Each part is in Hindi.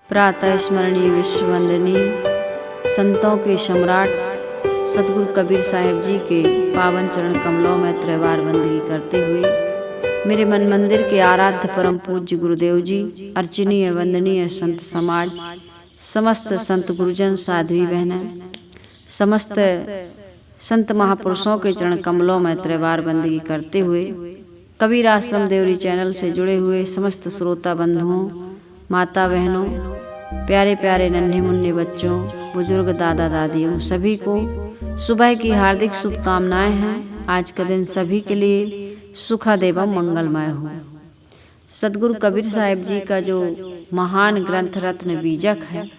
प्रातः स्मरणीय विश्ववंदनीय संतों के सम्राट सतगुरु कबीर साहिब जी के पावन चरण कमलों में त्रिवार बंदगी करते हुए मेरे मन मंदिर के आराध्य परम पूज्य गुरुदेव जी, अर्चनीय वंदनीय संत समाज, समस्त संत गुरुजन साध्वी बहनें, समस्त संत महापुरुषों के चरण कमलों में त्रिवार बंदगी करते हुए कबीर आश्रम देवरी चैनल से जुड़े हुए समस्त श्रोता बंधुओं, माता बहनों, प्यारे प्यारे नन्हे मुन्ने बच्चों, बुजुर्ग दादा दादियों, सभी को सुबह की हार्दिक शुभकामनाएं हैं। आज का दिन सभी के लिए सुखद एवं मंगलमय हो। सतगुरु कबीर साहिब जी का जो महान ग्रंथ रत्न बीजक है,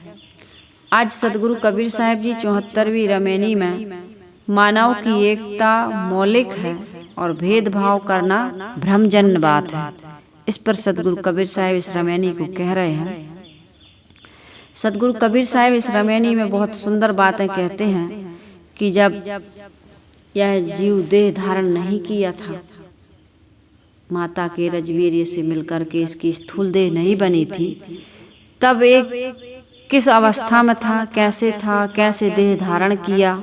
आज सतगुरु कबीर साहिब जी 74वीं रमैनी में मानव की एकता मौलिक है और भेदभाव करना भ्रमजन्य बात है। इस पर सतगुरु कबीर साहिब इस रमैनी को कह रहे हैं। सतगुरु कबीर साहिब इस रमैनी में बहुत सुंदर बातें कहते हैं कि जब यह जीव देह धारण नहीं किया था, माता के रजवीर्य से मिलकर के इसकी स्थूल देह नहीं बनी थी, तब एक किस अवस्था में था, कैसे देह धारण किया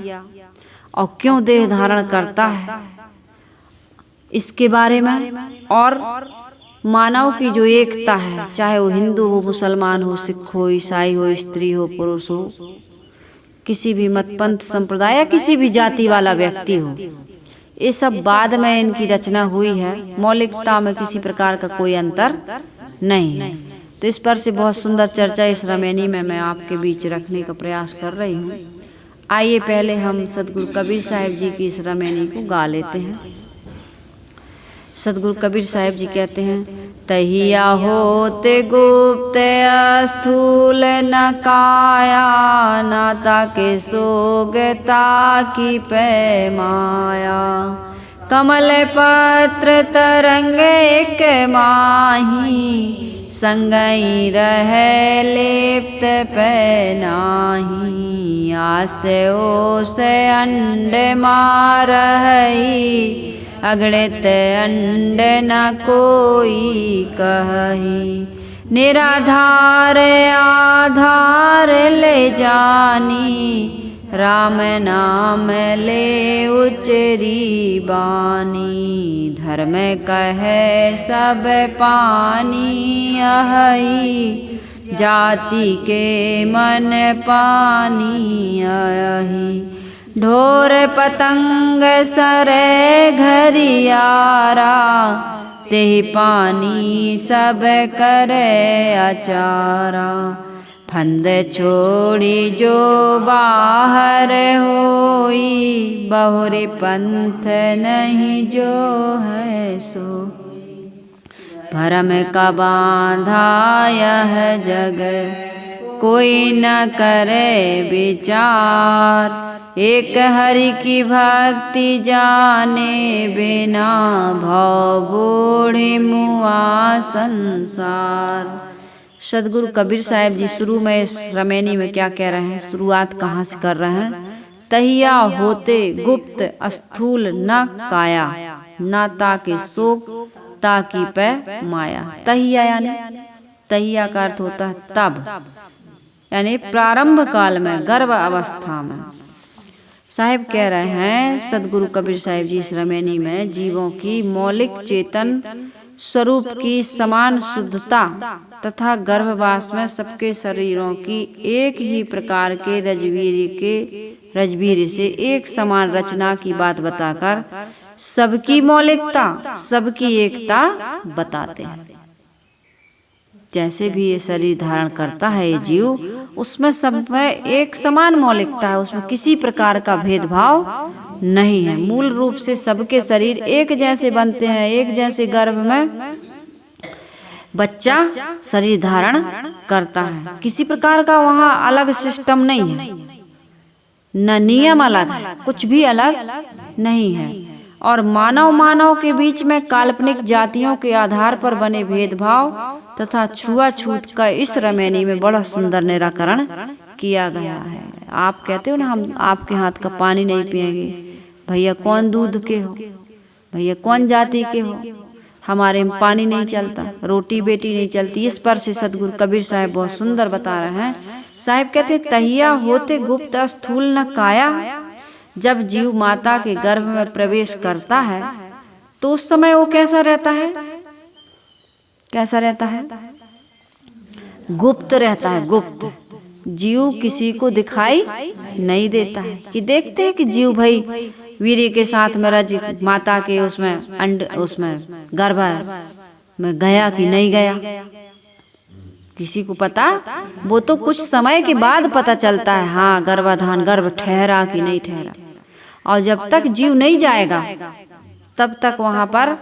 और क्यों देह धारण करता है, इसके बारे में, और मानव की जो एकता है, चाहे वो हिंदू हो, मुसलमान हो, सिख हो, ईसाई हो, स्त्री हो, पुरुष हो, किसी भी मत पंथ संप्रदाय या किसी भी जाति वाला व्यक्ति हो, ये सब बाद में इनकी रचना हुई है। मौलिकता में किसी प्रकार का कोई अंतर नहीं है। तो इस पर से बहुत सुंदर चर्चा इस रमैनी में मैं आपके बीच रखने का प्रयास कर रही हूँ। आइए पहले हम सतगुरु कबीर साहिब जी की इस रमैनी को गा लेते हैं। सतगुरु कबीर साहिब जी कहते हैं, तहिया होते गुप्त स्थूल न काया, नाता के सोगता की पैमाया, कमल पत्र तरंग एक माही, संगई रहे लेप्त पैनाही, आसे ओसे अंड मारही, अगणित अंड न कोई कही, निराधार आधार ले जानी, राम नाम ले उचरी बानी, धर्म कहे सब पानी अहि, जाति के मन पानी अहि, ढोर पतंग सरे घरियारा, तेहि पानी सब करे अचारा, फंद छोड़ी जो बाहर होई, बहुरी पंथ नहीं जो है सो, भरम का बांधा यह जग, कोई न करे विचार, एक हरि की भक्ति जाने बिना, भव बूढ़े मुआ संसार। सतगुरु कबीर साहिब जी शुरू में इस रमैनी में क्या कह रहे हैं, शुरुआत कहाँ से कर रहे हैं। तहिया होते गुप्त स्थूल न काया, नाता के शोक ताकि पै माया। तहिया यानी, तहिया का अर्थ होता है तब, यानी प्रारंभ काल में, गर्भ अवस्था में। साहिब कह रहे हैं, सतगुरु कबीर साहिब जी इस रमैनी में जीवों की मौलिक चेतन स्वरूप की समान शुद्धता तथा गर्भवास में सबके शरीरों की एक ही प्रकार के रजवीर्य से एक समान रचना की बात बताकर सबकी मौलिकता, सबकी एकता बताते हैं। जैसे भी ये शरीर धारण करता है ये जीव, उसमें सब में एक समान मौलिकता है, उसमें किसी प्रकार का भेदभाव नहीं है। मूल रूप से सबके शरीर एक जैसे बनते हैं, एक जैसे गर्भ में बच्चा शरीर धारण करता है। किसी प्रकार का वहाँ अलग सिस्टम नहीं है, न नियम अलग है, कुछ भी अलग नहीं है। और मानव के बीच में काल्पनिक जातियों के आधार पर बने भेदभाव तथा छुआछूत का इस रमैनी में बड़ा सुंदर निराकरण किया गया है। आप कहते हो ना, हम आपके हाथ का पानी नहीं पिएंगे, भैया कौन दूध के हो, भैया कौन जाति के हो, हमारे में पानी नहीं चलता, रोटी बेटी नहीं चलती। इस पर से सतगुरु कबीर साहब बहुत सुंदर बता रहे हैं। साहब कहते हैं, तहिया होते गुप्त स्थूल न काया, जब जीव माता के गर्भ में प्रवेश करता है तो उस समय वो कैसा रहता है? कैसा रहता है? गुप्त रहता है, गुप्त। जीव किसी को दिखाई नहीं देता है। कि देखते हैं कि जीव भाई वीर्य के साथ में रज माता के उसमें गर्भ में गया कि नहीं गया, किसी को पता? वो तो कुछ समय के बाद पता चलता है, हाँ गर्भाधान गर्भ ठहरा कि नहीं ठहरा। और जब तक जीव नहीं जाएगा तब तक वहां पर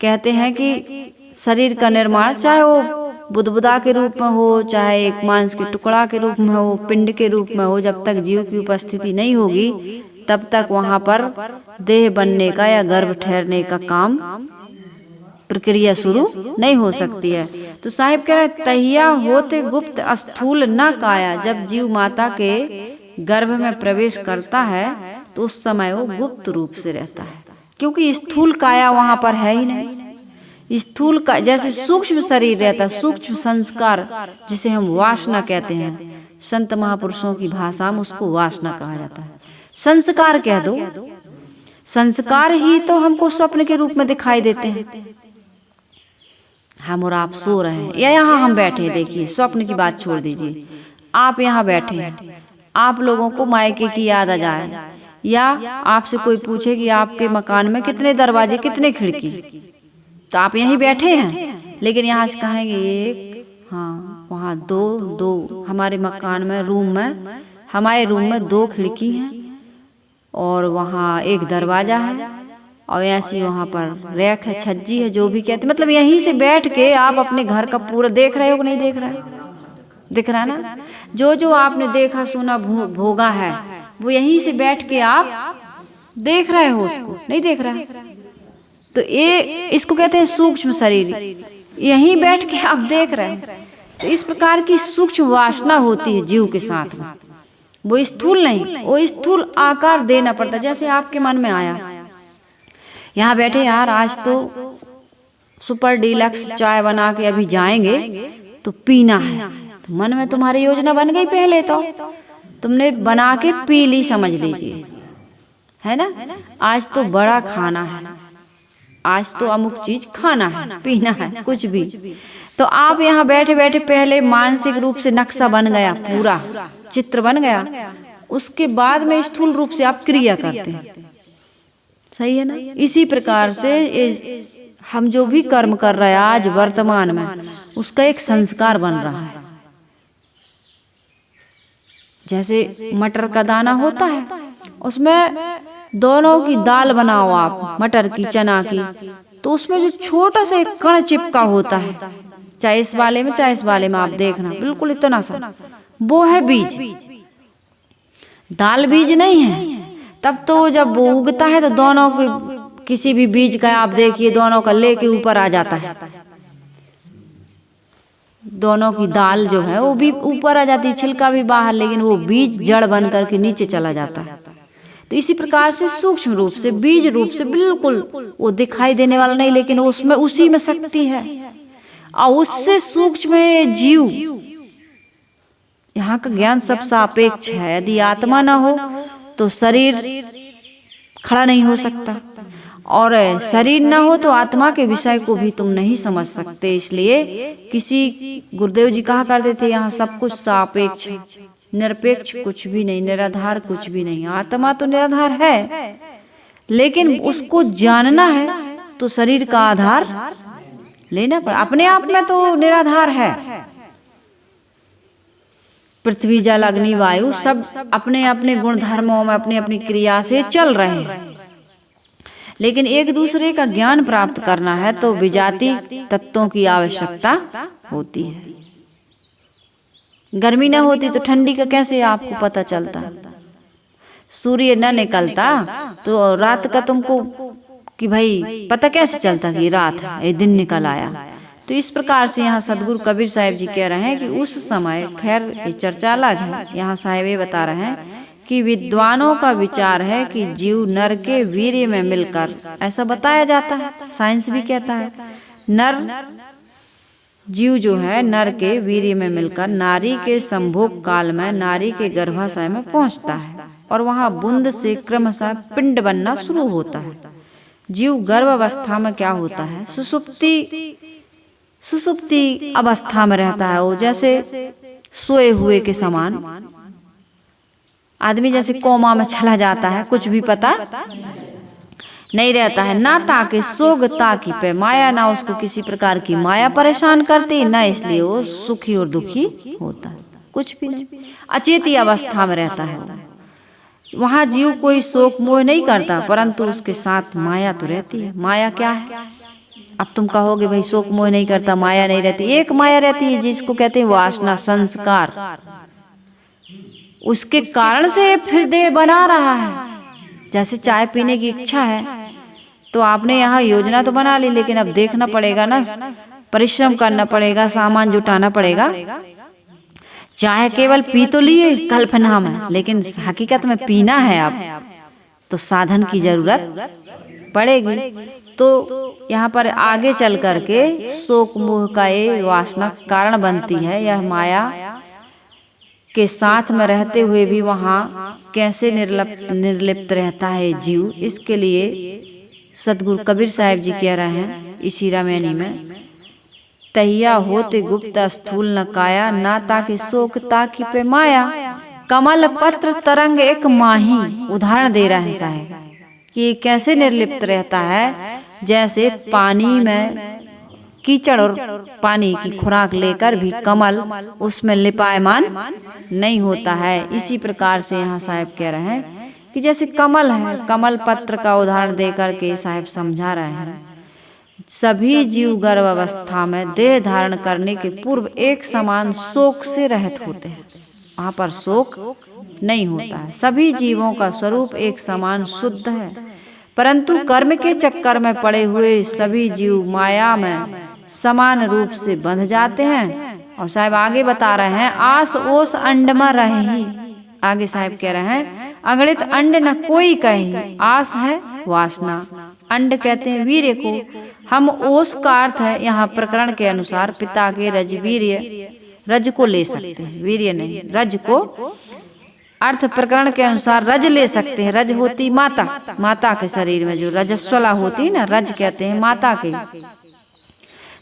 कहते हैं कि शरीर का निर्माण, चाहे वो बुदबुदा के रूप में हो, चाहे एक मांस के टुकड़ा के रूप में हो, पिंड के रूप में हो, जब तक जीव की उपस्थिति नहीं होगी तब तक वहां पर देह बनने का या गर्भ ठहरने का काम प्रक्रिया शुरू नहीं हो सकती है। तो साहिब कह रहे, तहिया होते गुप्त स्थूल न काया, जब जीव माता के गर्भ में प्रवेश करता है तो उस समय वो गुप्त रूप से रहता है, क्योंकि स्थूल काया वहां पर है ही नहीं। स्थूल का जैसे सूक्ष्म शरीर रहता है, सूक्ष्म संस्कार जिसे हम वासना कहते हैं, संत महापुरुषों की भाषा में उसको वासना कहा जाता है। संस्कार कह दो, संस्कार ही तो हमको स्वप्न के रूप में दिखाई देते हैं। हम और आप सो रहे हैं या यहाँ हम बैठे हैं, देखिए स्वप्न की बात छोड़ दीजिए, आप यहाँ बैठे हैं, आप लोगों को मायके की याद आ जाए या आपसे कोई पूछे कि आपके मकान में कितने दरवाजे कितने खिड़की, तो आप यहीं बैठे हैं, लेकिन यहाँ से कहेंगे एक, हाँ वहाँ दो हमारे मकान में हमारे रूम में 2 खिड़की हैं और वहाँ एक दरवाजा है और ऐसी वहाँ पर रैक है, छज्जी है, जो भी कहते, मतलब यहीं से बैठ के आप अपने घर का पूरा देख रहे हो कि नहीं देख रहे? दिख रहा है ना? जो आपने देखा सुना भोगा है वो यहीं से बैठ के आप देख रहे हो, उसको नहीं देख रहे? तो ये इसको कहते हैं सूक्ष्म शरीर, यहीं बैठ के आप देख रहे हैं। तो इस प्रकार की सूक्ष्म वासना होती है जीव के साथ में, वो स्थूल नहीं, वो स्थूल आकार देना पड़ता। जैसे आपके मन में आया यहाँ बैठे, यार आज तो सुपर डीलक्स चाय बना के अभी जाएंगे तो पीना है, तो मन में तुम्हारी योजना बन गई, पहले तो तुमने बना के पी ली, समझ लीजिए, है ना? आज तो बड़ा खाना है, आज तो अमुक चीज खाना है, पीना है, कुछ भी। तो आप यहाँ बैठे बैठे पहले मानसिक रूप से नक्शा बन गया, पूरा चित्र बन गया, उसके बाद में स्थूल रूप से आप क्रिया करते हैं। सही है ना? इसी प्रकार से हम जो भी कर्म कर रहे हैं आज वर्तमान में, उसका एक संस्कार बन रहा है। जैसे मटर का दाना होता है, उसमें दोनों की दाल बनाओ आप, मटर की चना की, तो उसमें जो छोटा सा एक कण चिपका होता है, चाहे इस वाले में चाहे इस वाले में, आप देखना बिल्कुल इतना सा, वो है बीज। दाल बीज नहीं है। तब तो जब वो उगता है तो दोनों के किसी भी बीज का आप देखिए, दोनों का लेके ऊपर आ जाता है, दोनों की दाल जो है वो भी ऊपर आ जाती है, छिलका भी बाहर, लेकिन वो बीज जड़ बन करके नीचे चला जाता है। तो इसी प्रकार से सूक्ष्म रूप से, बीज रूप से बिल्कुल वो दिखाई देने वाला नहीं, लेकिन उसमें उसी में शक्ति है और उससे सूक्ष्म है जीव। यहाँ का ज्ञान सब सापेक्ष है। यदि आत्मा ना हो तो शरीर खड़ा नहीं हो सकता, और शरीर ना हो तो आत्मा के विषय को भी तुम नहीं समझ सकते। इसलिए किसी गुरुदेव जी कहा करते थे, यहाँ सब कुछ सापेक्ष, निरपेक्ष कुछ भी नहीं, निराधार कुछ भी नहीं। आत्मा तो निराधार है, लेकिन उसको जानना है तो शरीर का आधार लेना पड़ा। अपने आप में तो निराधार है, पृथ्वी जल अग्नि वायु सब अपने अपने गुण धर्मों में अपनी अपनी क्रिया से चल रहे हैं, लेकिन एक दूसरे का ज्ञान प्राप्त करना है तो विजाति तत्वों की आवश्यकता होती है। गर्मी न होती तो ठंडी का कैसे आपको पता चलता? सूर्य न निकलता तो रात का तुमको कि भाई पता कैसे चलता कि रात है, ये दिन निकल आया। तो इस प्रकार से यहाँ सदगुरु कबीर साहिब जी कह रहे हैं कि उस समय, खैर ये चर्चा अलग है, यहाँ साहिब ये बता रहे हैं कि विद्वानों का विचार है कि जीव नर के वीर्य में मिलकर, ऐसा बताया जाता है, साइंस भी कहता है, नर जीव जो है नर के वीर्य में मिलकर नारी के संभोग काल में नारी के गर्भाशय में पहुंचता है और वहां बूंद से क्रमशः पिंड बनना शुरू होता है। जीव गर्भ अवस्था में क्या होता है, सुसुप्ति अवस्था में रहता है। वो जैसे सोए हुए के समान, आदमी जैसे कोमा में चला जाता है, कुछ भी पता नहीं रहता है। ना ताकि सोग ताकि पे माया, ना उसको किसी प्रकार की माया परेशान करती, ना इसलिए वो सुखी और दुखी होता है, कुछ भी नहीं, अचेती अवस्था में रहता है। वहां जीव कोई शोक मोह नहीं करता, परंतु उसके साथ माया तो रहती है। माया क्या है? अब तुम कहोगे भाई शोक मोह नहीं करता, माया नहीं रहती। एक माया रहती है जिसको कहते हैं वासना, संस्कार। उसके कारण से फिर देह बना रहा है। जैसे चाय पीने की इच्छा है तो आपने यहाँ योजना तो बना ली, लेकिन अब देखना पड़ेगा ना, परिश्रम करना पड़ेगा, सामान जुटाना पड़ेगा। चाय केवल पी तो लिए कल्पना में, लेकिन हकीकत में पीना है अब तो साधन की जरूरत पड़ेगी। तो यहाँ पर आगे चल करके शोक मोह का ये वासना कारण बनती है। यह माया के साथ में रहते हुए भी वहाँ कैसे निर्लिप्त रहता है जीव, इसके लिए सतगुरु कबीर साहब जी कह रहे हैं इसी रामायणी में, तहिया होते गुप्त स्थूल न काया, ना ताकि शोक ताकि पे माया, कमल पत्र तरंग एक माही। उदाहरण दे रहा है साहब कि कैसे निर्लिप्त रहता है, जैसे पानी में कीचड़ और पानी की खुराक लेकर भी कमल उसमें लिपायमान नहीं होता है। इसी प्रकार से यहाँ साहब कह रहे हैं कि जैसे कमल है, कमल पत्र का उदाहरण देकर के साहब समझा रहे हैं। सभी जीव गर्भ अवस्था में देह धारण करने के पूर्व एक समान शोक से रहित होते हैं, वहाँ पर शोक नहीं होता है। सभी जीवों का स्वरूप एक समान शुद्ध है, परंतु कर्म के चक्कर में पड़े हुए सभी जीव माया में समान रूप से बंध जाते हैं। और साहब आगे बता रहे हैं, आस ओस अंड में रहे ही। आगे साहब कह रहे हैं, अगणित अंड न कोई कहे, आस है वासना, अंड कहते हैं वीर्य को। हम ओस का अर्थ है यहाँ प्रकरण के अनुसार पिता के रजवीर्य, रज को ले सकते हैं, वीर्य नहीं, रज को अर्थ प्रकरण के अनुसार रज ले सकते हैं। रज होती माता, माता के शरीर में जो रजस्वला होती है ना, रज कहते हैं माता के।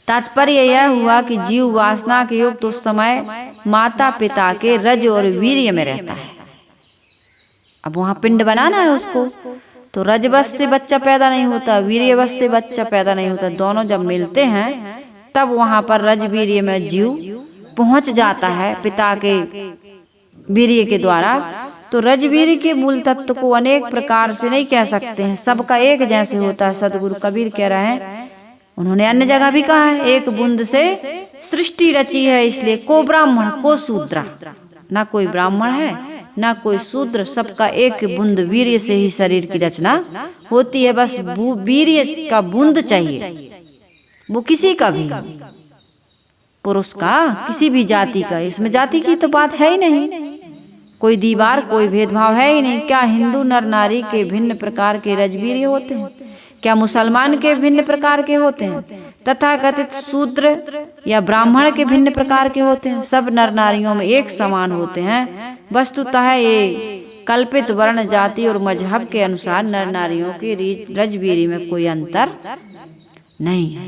तात्पर्य यह हुआ कि जीव वासना के युक्त उस समय माता पिता के रज और वीर्य में रहता है। अब वहाँ पिंड बनाना है उसको, तो रजवश से बच्चा पैदा नहीं होता, वीर्यवश से बच्चा पैदा नहीं होता। दोनों जब मिलते हैं तब वहाँ पर रज वीर्य में जीव पहुँच जाता है पिता के वीर्य के द्वारा। तो रजवीर्य के मूल तत्व को अनेक प्रकार से नहीं कह सकते हैं, सबका एक जैसे होता है। सतगुरु कबीर कह रहे हैं, उन्होंने अन्य जगह भी कहा है, एक बूंद से सृष्टि रची है, इसलिए को ब्राह्मण को शूद्र, ना कोई ब्राह्मण है ना कोई शूद्र, सबका एक बूंद वीर्य से ही शरीर की रचना होती है। बस वीर्य का बूंद चाहिए, वो किसी का भी, पुरुष का, किसी भी जाति का। इसमें जाति की तो बात है ही नहीं, कोई दीवार, कोई भेदभाव है ही नहीं। क्या हिंदू नर नारी के भिन्न प्रकार के रजवीर्य होते हैं? क्या मुसलमान के भिन्न प्रकार के होते हैं? तथा कथित शूद्र या ब्राह्मण के भिन्न प्रकार के होते हैं? सब नर नारियों में एक समान होते हैं। वस्तुतः ये कल्पित वर्ण, जाति और मजहब के अनुसार नर नारियों के रजवीर्य में कोई अंतर नहीं है।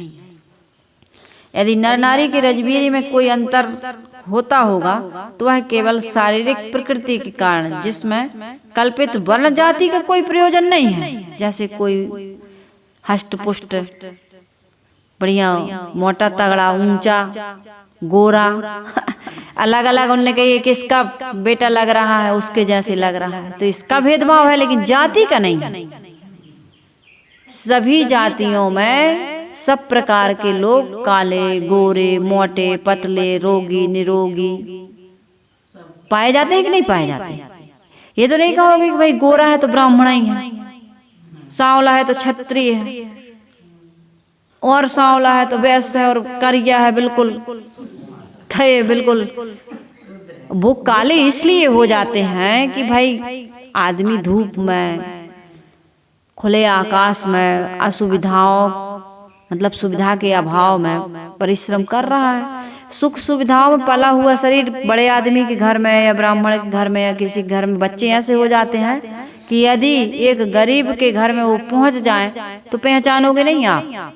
यदि नर नारी के रजवीर्य में कोई अंतर होता होगा तो वह केवल शारीरिक प्रकृति के कारण, जिसमें कल्पित वर्ण जाति का कोई प्रयोजन नहीं है। जैसे कोई हष्ट पुष्ट, बढ़िया, मोटा तगड़ा, ऊंचा, गोरा, अलग अलग उनने कही कि इसका बेटा लग रहा है, उसके जैसे लग रहा है, तो इसका भेदभाव है, लेकिन जाति का नहीं है। सभी जातियों में सब प्रकार के लोग, काले, गोरे, मोटे, पतले, रोगी, निरोगी पाए जाते हैं कि नहीं पाए जाते? ये तो नहीं कहोगे कि भाई गोरा है तो ब्राह्मण ही है, सांवला है तो क्षत्रिय है, और सांवला है तो वैश्य है, और करिया है बिल्कुल थे, बिल्कुल वो काले इसलिए हो जाते हैं कि भाई आदमी धूप में, खुले आकाश में, असुविधाओं मतलब सुविधा के अभाव में परिश्रम कर रहा है। सुख सुविधाओं में पला हुआ शरीर बड़े आदमी के घर में या ब्राह्मण के घर में या किसी घर में बच्चे ऐसे हो जाते हैं कि यदि एक गरीब के घर में वो पहुंच जाए तो पहचानोगे नहीं आप।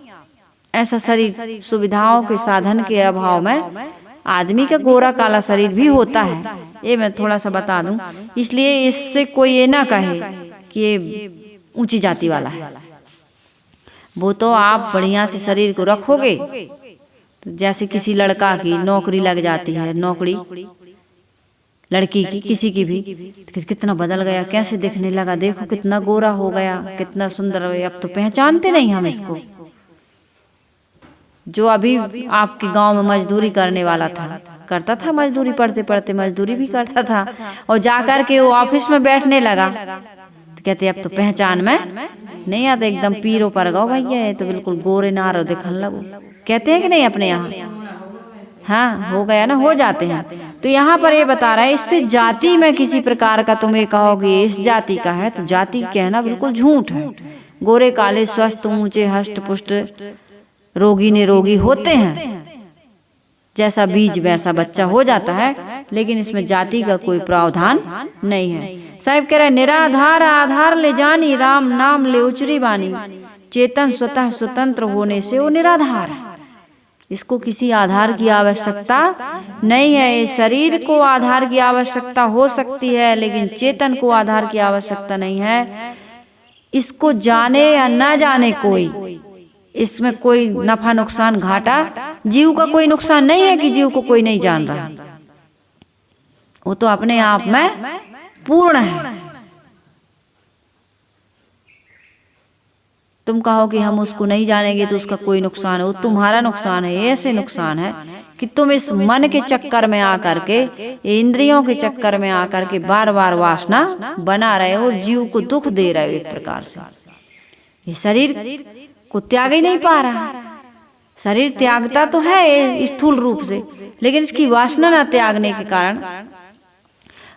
ऐसा शरीर सुविधाओं के साधन के अभाव में आदमी का गोरा काला शरीर भी होता है। ये मैं थोड़ा सा बता दूं, इसलिए इससे कोई ये ना कहे कि ये ऊंची जाति वाला है। वो तो आप बढ़िया से शरीर को रखोगे तो जैसे किसी लड़का की नौकरी लग जाती है, नौकरी लड़की की किसी की भी, तो कितना बदल गया, कैसे दिखने लगा, देखो कितना गोरा हो गया, कितना सुंदर। अब तो पहचानते नहीं हम इसको। जो अभी आपके गांव में मजदूरी करने वाला था, करता था मजदूरी, पढ़ते पढ़ते मजदूरी भी करता था, और जाकर के वो ऑफिस में बैठने लगा तो कहते अब तो पहचान में नहीं आता, एकदम पीरो पर गो भैया, ये तो बिल्कुल गोरे नारो दिखने लगो। कहते हैं कि नहीं अपने यहाँ? हाँ, हो गया ना, हो जाते हैं। तो यहाँ पर ये बता रहा है, इससे जाति में किसी प्रकार का तुम ये कहोगे इस जाति का है, तो जाति कहना बिल्कुल झूठ है। गोरे काले स्वस्थ ऊंचे हष्ट पुष्ट रोगी निरोगी होते हैं, जैसा बीज वैसा बच्चा हो जाता है, लेकिन इसमें जाति का कोई प्रावधान नहीं है। साहिब कह रहे निराधार आधार ले जानी, राम नाम ले उचरी बानी, चेतन स्वतः स्वतंत्र होने से वो निराधार है। इसको किसी आधार की आवश्यकता नहीं है। इस शरीर को आधार की आवश्यकता हो सकती है, लेकिन चेतन को आधार की आवश्यकता नहीं है। इसको जाने या न जाने कोई, इसमें कोई नफा नुकसान घाटा जीव का कोई नुकसान नहीं है कि जीव को कोई नहीं जान रहा, वो तो अपने आप में पूर्ण है। तुम कहो कि हम उसको नहीं जानेंगे तो उसका कोई नुकसान है, वो तुम्हारा नुकसान है। ऐसे नुकसान है कि तुम इस मन के चक्कर में आकर के, इंद्रियों के चक्कर में आकर के बार बार वासना बना रहे हो और जीव को दुख दे रहे हो। एक प्रकार से ये शरीर को त्याग ही नहीं पा रहा। शरीर त्यागता तो है स्थूल रूप से, लेकिन इसकी वासना न त्यागने के कारण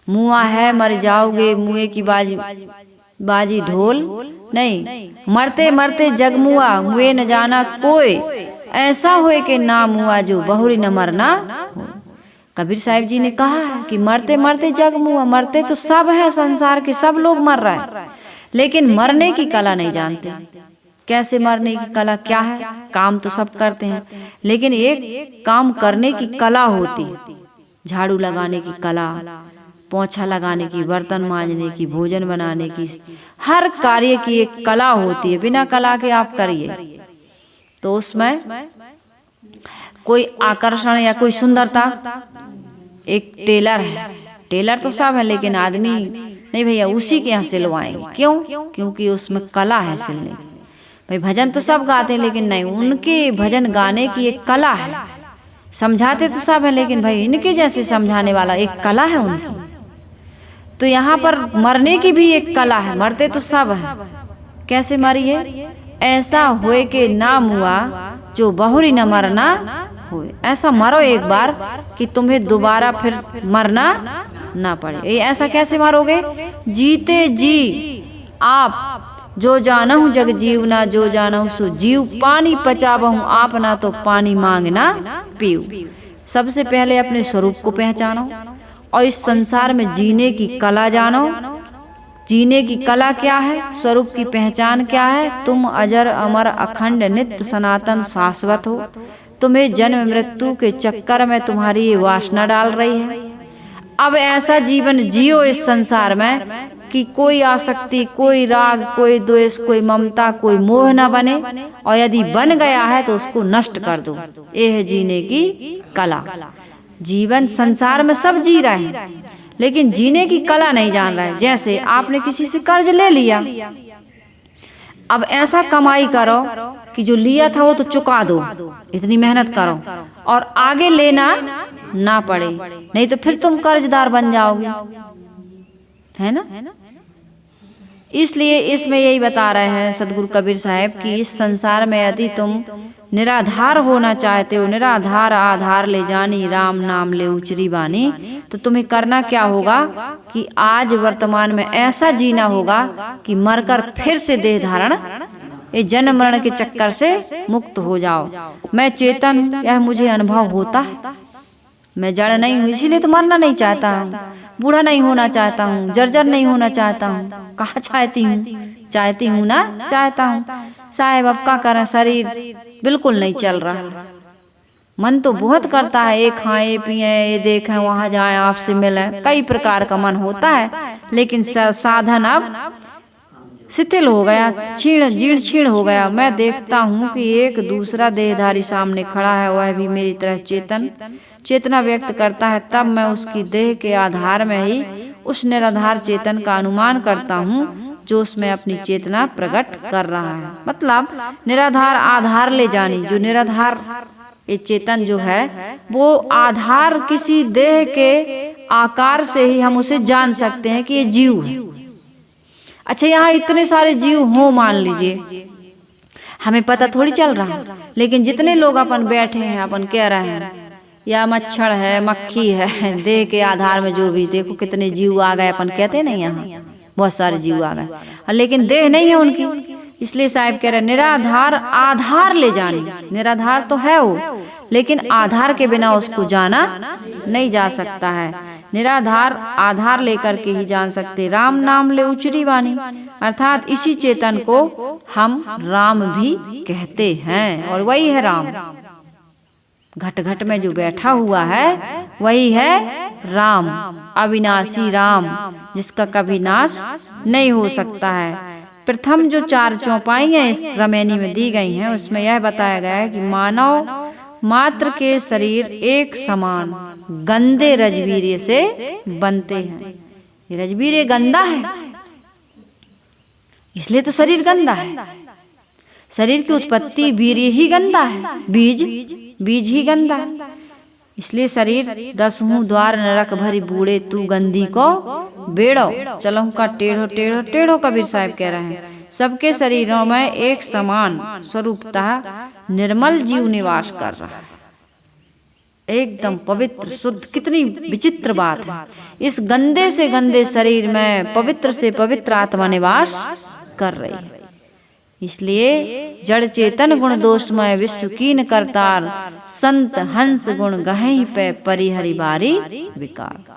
मुआ है मर जाओगे, मुए की बाजी ढोल नहीं, मरते मरते जग मुआ, मुए न जाना कोई, ऐसा होए कि ना मुआ जो बहुरी न मरना। कबीर साहिब जी ने कहा है कि मरते मरते जग मुआ, मरते तो सब है, संसार के सब लोग मर रहे हैं, लेकिन मरने की कला नहीं जानते। कैसे मरने की कला क्या है? काम तो सब करते हैं, लेकिन एक काम करने की कला होती है, झाड़ू लगाने की कला, पोंछा लगाने की, बर्तन मांजने की, भोजन बनाने की, हर कार्य की एक कला होती है। बिना कला के आप करिए तो उसमें कोई आकर्षण या कोई सुंदरता। एक टेलर है, टेलर तो सब है, लेकिन आदमी नहीं भैया उसी के यहाँ सिलवाएंगे। क्यों? क्योंकि उसमें कला है सिलने की। भाई भजन तो सब गाते हैं, लेकिन नहीं, उनके भजन गाने की एक कला है। समझाते तो सब है, लेकिन भाई इनके जैसे समझाने वाला एक कला है उनकी। तो यहाँ पर मरने की भी एक कला है। मरते तो सब है, कैसे मरिए? ऐसा होए के ना मुआ जो बहुरी न मरना होए। ऐसा मरो एक बार कि तुम्हें दोबारा फिर मरना ना पड़े। ये ऐसा कैसे मरोगे? जीते जी आप जो जानहु जग जीवना, जो जानहु सो जीव, पानी पचाबहु आप ना तो पानी मांगना पीऊ। सबसे पहले अपने स्वरूप को पहचानो और इस संसार में जीने की कला जानो। जीने की कला क्या है? स्वरूप की पहचान क्या है? तुम अजर अमर अखंड नित्य सनातन शाश्वत हो। तुम्हें जन्म मृत्यु के चक्कर में तुम्हारी ये वासना डाल रही है। अब ऐसा जीवन जियो इस संसार में कि कोई आसक्ति, कोई राग, कोई द्वेष, कोई ममता, कोई मोह न बने, और यदि बन गया है तो उसको नष्ट कर दो। ये है जीने की कला। जीवन संसार में सब जी रहे हैं, लेकिन जीने की कला नहीं जान रहे। जैसे आपने किसी से कर्ज ले लिया, अब ऐसा कमाई करो कि जो लिया था वो तो चुका दो, इतनी मेहनत करो और आगे लेना ना पड़े, नहीं तो फिर तुम कर्जदार बन जाओगे, है ना। इसलिए इसमें यही बता रहे हैं सदगुरु कबीर साहब कि इस संसार में यदि तुम निराधार होना चाहते हो, निराधार आधार ले जानी, राम नाम ले उचरी बानी, तो तुम्हें करना क्या होगा कि आज वर्तमान में ऐसा जीना होगा कि मरकर फिर से देह धारण, ये जन्म मरण के चक्कर से मुक्त हो जाओ। मैं चेतन, यह मुझे अनुभव होता है, मैं जड़ नहीं हूँ, इसीलिए तो मरना नहीं चाहता हूँ, बूढ़ा नहीं होना चाहता हूँ, जर्जर नहीं होना चाहता हूँ। कहाँ चाहती हूँ ना, चाहता हूँ साहेब। अब क्या करें, शरीर बिल्कुल नहीं चल रहा। मन तो बहुत करता है, ये खाएं पिए, ये देखें, वहाँ जाएं, आपसे मिलें, कई प्रकार का मन होता है, लेकिन साधन अब शिथिल हो गया, जीर्ण छीण हो गया। मैं देखता हूँ कि एक दूसरा देहधारी सामने खड़ा है, वह भी मेरी तरह चेतना व्यक्त करता है। तब मैं उसकी देह के आधार में ही उस निराधार चेतन का अनुमान करता हूँ जो उसमें अपनी चेतना प्रकट कर रहा है। मतलब निराधार आधार ले जानी, जो निराधार ये चेतन जो है वो आधार किसी देह के आकार से ही हम उसे जान सकते हैं कि ये जीव है। अच्छा, यहाँ इतने सारे जीव हो मान लीजिए, हमें पता थोड़ी चल रहा, लेकिन जितने लोग अपन बैठे हैं, अपन कह रहे हैं या मच्छर है, मक्खी है, देह के आधार में जो भी, देखो कितने जीव आ गए, अपन कहते नहीं, यहाँ बहुत सारे जीव आ गए, लेकिन देह नहीं है उनकी। इसलिए साहब कह रहे निराधार आधार ले जानी। निराधार तो है वो, लेकिन आधार के बिना उसको जाना नहीं जा सकता है। निराधार आधार लेकर के ही जान सकते। राम नाम ले उचरी वाणी, अर्थात इसी चेतन को हम राम भी कहते हैं, और वही है राम। घट घट में जो बैठा हुआ है वही है राम, अविनाशी राम, जिसका कभी नाश नहीं हो सकता है। प्रथम जो 4 चौपाइयां इस रमैनी में दी गई हैं, उसमें यह बताया गया है कि मानव मात्र के शरीर एक समान गंदे रजवीर्य से बनते हैं। ये रजवीर्य गंदा है, इसलिए तो शरीर गंदा है। शरीर की उत्पत्ति वीर्य ही गंदा है, बीज ही गंदा है। इसलिए शरीर 10 द्वार नरक भरी बूढ़े, तू गंदी को बेड़ो चलहु का टेढ़ो टेढ़ो टेढ़ो, कबीर साहब कह रहे हैं। सबके शरीरों में एक समान स्वरूपतः निर्मल जीव निवास कर रहा है, एकदम पवित्र शुद्ध। कितनी विचित्र बात है, इस गंदे से गंदे शरीर में पवित्र से पवित्र आत्मा निवास कर रही है। इसलिए जड़ चेतन गुण दोषमय विश्व कीन करतार, संत हंस गुण गहई पे परिहरि बारी विकार।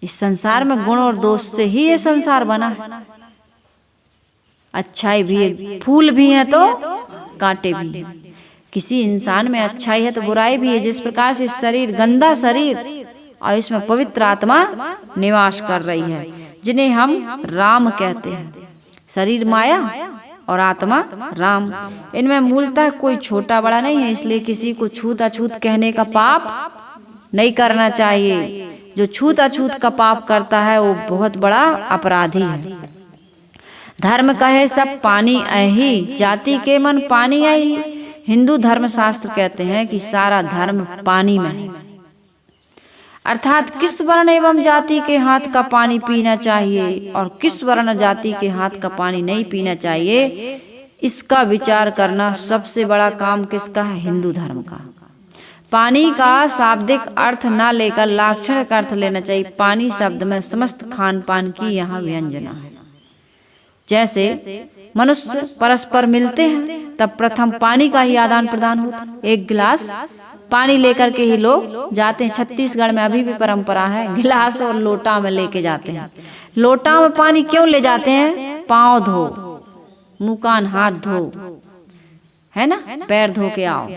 इस संसार में गुण और दोष से ही ये संसार बना है। अच्छाई भी है, फूल भी है तो कांटे भी है। किसी इंसान में अच्छाई है तो बुराई भी है। जिस प्रकार से शरीर गंदा शरीर और इसमें पवित्र आत्मा निवास कर रही है, जिन्हें हम राम कहते हैं। शरीर माया और आत्मा राम, इनमें मूलतः कोई छोटा बड़ा नहीं है। इसलिए किसी को छूत अछूत कहने का पाप नहीं करना चाहिए। जो छूत अछूत का पाप करता है वो बहुत बड़ा अपराधी है। धर्म कहे सब पानी अही, जाति के मन पानी अही। हिंदू धर्म शास्त्र कहते हैं कि सारा धर्म पानी में है, अर्थात किस वर्ण एवं जाति के हाथ का पानी पीना चाहिए और किस वर्ण जाति के हाथ का पानी नहीं पीना चाहिए, इसका विचार करना सबसे बड़ा काम किसका है? हिंदू धर्म का। पानी का शाब्दिक अर्थ ना लेकर लाक्षणिक अर्थ लेना चाहिए। पानी शब्द में समस्त खान पान की यहाँ व्यंजना है। जैसे मनुष्य परस्पर मिलते हैं तब प्रथम पानी का ही आदान प्रदान होता है। एक गिलास पानी लेकर के ही लोग जाते हैं। छत्तीसगढ़ में अभी भी परंपरा है, गिलास और लोटा में लेके जाते हैं। लोटा में पानी क्यों ले जाते हैं? पाँव धो, मुँह कान हाथ धो, है ना, पैर धो के आओ।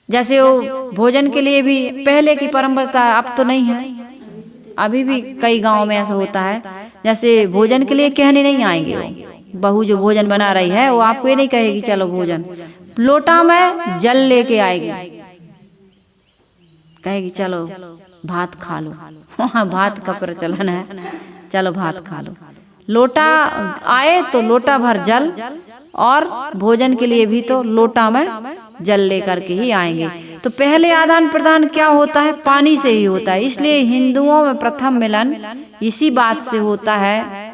जैसे वो भोजन के लिए भी पहले की परंपरा, अब तो नहीं है, अभी भी कई गांव में ऐसा होता है। जैसे भोजन के लिए कहने नहीं आएंगे वो, बहू जो भोजन बना रही है वो आपको ये नहीं कहेगी चलो भोजन, लोटा में जल लेके आएगी, कहेगी चलो भात खा लो। वहाँ भात का प्रचलन है, चलो भात खा लो। लोटा आए तो लोटा भर जल, और भोजन के लिए भी तो लोटा में जल लेकर के ही आएंगे। तो पहले आदान प्रदान क्या होता है? पानी से ही होता है। इसलिए हिंदुओं में प्रथम मिलन इसी बात से होता है।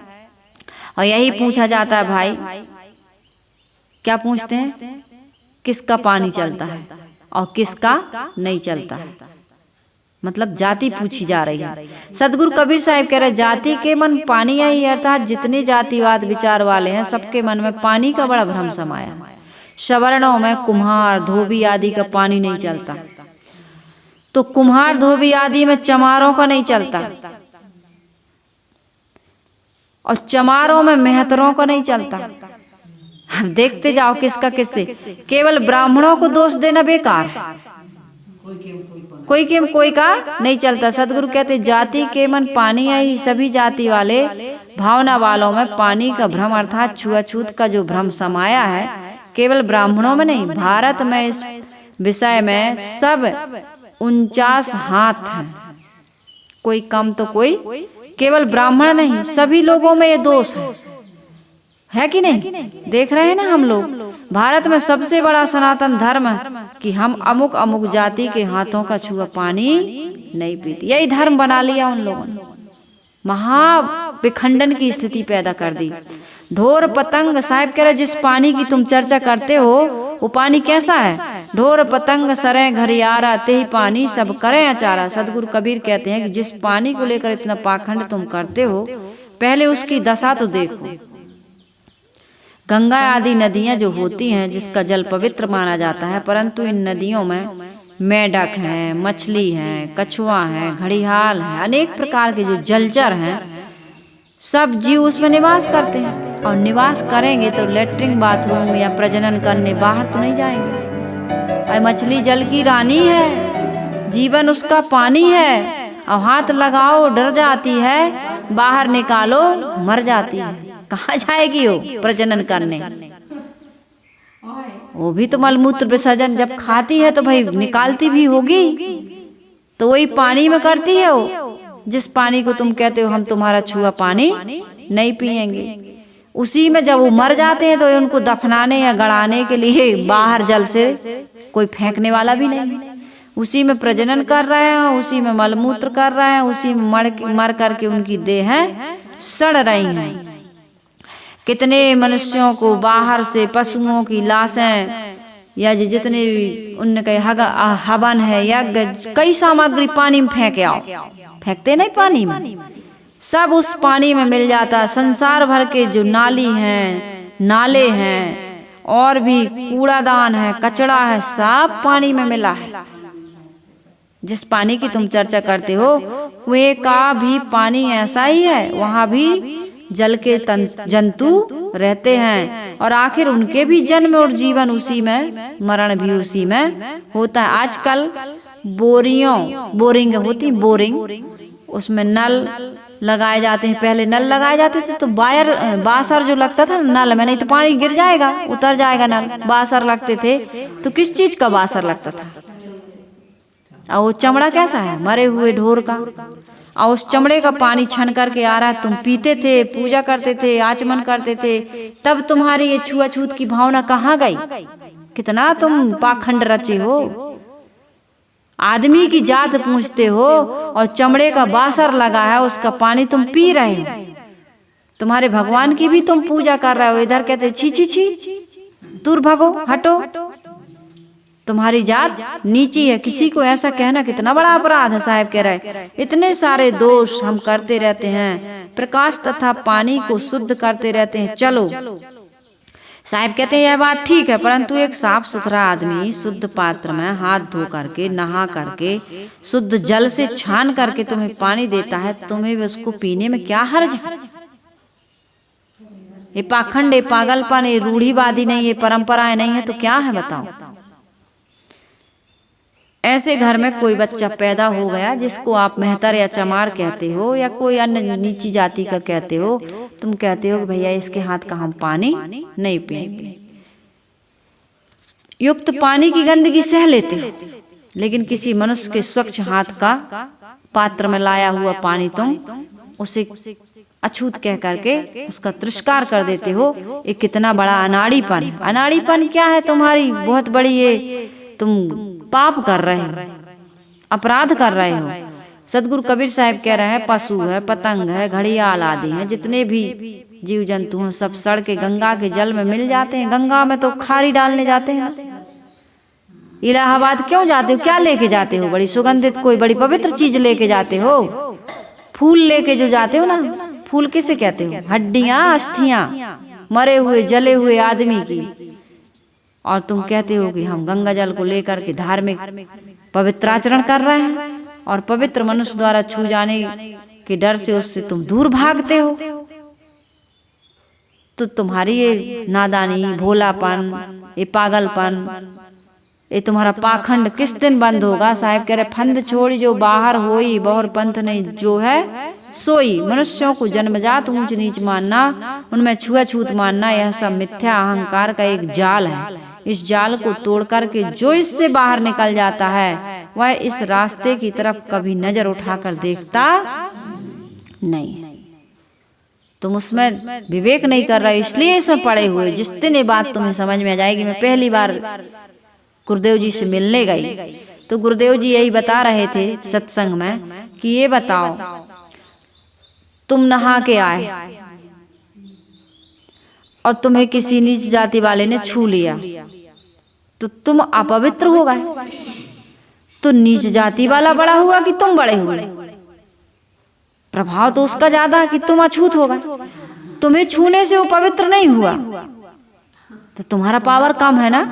और यही पूछा जाता है भाई क्या पूछते हैं? किसका पानी चलता है और किसका नहीं चलता है, मतलब जाति पूछी जा रही है। सदगुरु कबीर साहब कह रहे जाति के मन पानी आई, अर्थात जितने जातिवाद विचार वाले हैं सबके मन में पानी का बड़ा भ्रम समाया है। सवर्णों में कुम्हार धोबी आदि का पानी नहीं चलता, तो कुम्हार धोबी आदि में चमारों का नहीं चलता, और चमारों में मेहतरों का नहीं चलता। देखते जाओ किसका किससे। केवल ब्राह्मणों को दोष देना बेकार है, कोई का नहीं चलता। सदगुरु कहते जाति के मन पानी आई, सभी जाति वाले भावना वालों में पानी का भ्रम अर्थात छुआछूत का जो भ्रम समाया है, केवल ब्राह्मणों में नहीं, भारत में इस विषय में सब 49 हाथ हैं, कोई कम तो कोई, केवल ब्राह्मण नहीं, सभी लोगों में ये दोष है कि नहीं? देख रहे हैं ना हम लोग, भारत में सबसे बड़ा सनातन धर्म है कि हम अमुक अमुक जाति के हाथों का छुआ पानी नहीं पीती। यही धर्म बना लिया उन लोगों ने, महाविखंडन की स्थिति पैदा कर दी। ढोर पतंग, साहिब कह रहे जिस पानी की तुम चर्चा करते हो वो पानी कैसा है? ढोर पतंग सरे घरियारा, ते ही पानी सब करें अचारा। सदगुरु कबीर कहते हैं कि जिस पानी को लेकर इतना पाखंड तुम करते हो, पहले उसकी दशा तो देखो। गंगा आदि नदियां जो होती हैं जिसका जल पवित्र माना जाता है, परंतु इन नदियों में मेढक हैं, मछली हैं, कछुआ हैं, घड़ियाल हैं, अनेक प्रकार के जो जलचर हैं, सब जीव उसमें निवास करते हैं। और निवास करेंगे तो लेटरिन बाथरूम या प्रजनन करने बाहर तो नहीं जाएंगे। और मछली जल की रानी है, जीवन उसका पानी है, और हाथ लगाओ डर जाती है, बाहर निकालो मर जाती है। कहाँ जाएगी वो प्रजनन करने? वो भी तो मलमूत्र विसर्जन जब खाती है तो भाई निकालती भी होगी, तो वही पानी में करती है वो। जिस पानी को तुम कहते हो हम तुम्हारा छुआ पानी नहीं पिएंगे, उसी में जब वो मर जाते हैं तो उनको दफनाने या गड़ाने के लिए बाहर जल से कोई फेंकने वाला भी नहीं, उसी में प्रजनन कर रहे हैं, उसी में मलमूत्र कर रहे हैं, उसी में मर करके उनकी देहें सड़ रही हैं। कितने मनुष्यों को बाहर से पशुओं की लाशें या जितने भी उनके हवन है यज्ञ, कई सामग्री पानी में फेंके आओ, फेंकते नहीं पानी में, सब उस पानी में मिल जाता। संसार भर के जो नाली हैं, नाले हैं, और भी कूड़ादान है, कचरा है, सब पानी में मिला है। जिस पानी की तुम चर्चा करते हो कुएं का भी पानी ऐसा ही है, वहां भी जल के जंतु रहते हैं, और आखिर उनके भी जन्म और जीवन उसी में, मरण भी उसी में होता है। आजकल बोरिंग होती, बोरिंग, उसमें नल लगाए जाते हैं। पहले नल लगाए जाते थे तो बासर जो लगता था नल में, नहीं तो पानी गिर जाएगा, उतर जाएगा नल। बासर लगते थे तो किस चीज का बासर लगता था? और वो चमड़ा कैसा है? मरे हुए ढोर का, और उस चमड़े का पानी छन करके आ रहा है, तुम पीते थे, पूजा करते थे, आचमन करते थे, तब तुम्हारी ये छुआछूत की भावना कहाँ गई? कितना तुम पाखंड रचे हो, आदमी की जात पूछते हो और चमड़े का बासर लगा है उसका पानी तुम पी रहे हो। तुम्हारे भगवान की भी तुम पूजा कर रहे हो, इधर कहते छी छी छी, दूर भागो, हटो, तुम्हारी जात नीची है। किसी को ऐसा कहना कितना बड़ा अपराध है। साहब कह रहे इतने सारे दोष हम करते रहते हैं, प्रकाश तथा पानी को शुद्ध करते रहते हैं। चलो साहब कहते हैं यह बात ठीक है, परंतु एक साफ सुथरा आदमी शुद्ध पात्र में हाथ धो करके, नहा करके, शुद्ध जल से छान करके तुम्हें पानी देता है, तुम्हें उसको पीने में क्या हर्ज है? ये पाखंड, ये पागलपन, ये रूढ़िवादी नहीं, ये परंपराएं नहीं है तो क्या है बताओ? ऐसे घर में कोई बच्चा पैदा हो गया जिसको आप मेहतर या चमार कहते हो या कोई अन्य नीची जाति का कहते हो, तुम कहते हो कि भैया इसके हाथ का हम पानी नहीं पिएंगे। युक्त पानी की गंदगी सह लेते हो, लेकिन किसी मनुष्य के स्वच्छ हाथ का पात्र में लाया हुआ पानी तुम उसे अछूत कह करके उसका तिरस्कार कर देते हो। ये कितना बड़ा अनाड़ीपन है। अनाड़ीपन क्या है? तुम्हारी बहुत बड़ी ये तुम पाप कर रहे हो, अपराध कर रहे हो। सदगुरु कबीर साहब कह रहे हैं पशु है, पतंग है, घड़ियाल आदि हैं, जितने भी जीव जंतु हैं सब सड़ के गंगा के जल में मिल जाते हैं। गंगा में तो खारी डालने जाते हैं। इलाहाबाद क्यों जाते हो, क्या लेके जाते हो? बड़ी सुगंधित कोई बड़ी पवित्र चीज लेके जाते हो। फूल लेके जो जाते हो ना, फूल किसे कहते हो? हड्डियां, अस्थियां, मरे हुए जले हुए आदमी की। और तुम कहते हो कि हम गंगा जल को लेकर के धार्मिक पवित्राचरण कर रहे हैं, और पवित्र मनुष्य द्वारा छू जाने के डर से उससे तुम दूर भागते हो। तो तुम्हारी ये नादानी, भोलापन, ये पागलपन, ये तुम्हारा पाखंड किस दिन बंद होगा? साहिब कह रहे फंद छोड़ी जो बाहर होई, बहुर पंथ नहीं जो है सोई। मनुष्यों को जन्मजात ऊंच नीच मानना, उनमें छुआछूत मानना, यह सब मिथ्या अहंकार का एक जाल है। इस जाल को तोड़ करके जो इससे बाहर निकल जाता है वह इस रास्ते की तरफ कभी नजर उठाकर देखता नहीं। तुम उसमें विवेक नहीं कर रहे, इसलिए इसमें पड़े हुए। जिस दिन ये बात तुम्हें समझ में आ जाएगी। मैं पहली बार गुरुदेव जी से मिलने गई तो गुरुदेव जी यही बता रहे थे सत्संग में कि ये बताओ, तुम नहा के आए और तुम्हें किसी नीच जाति वाले ने छू लिया तो तुम अपवित्र हो गए। तो नीच जाति वाला बड़ा हुआ कि तुम बड़े हुए? प्रभाव तो उसका ज्यादा कि तुम अछूत हो गए। तुम्हें छूने से वो पवित्र नहीं हुआ तो तुम्हारा पावर कम है ना।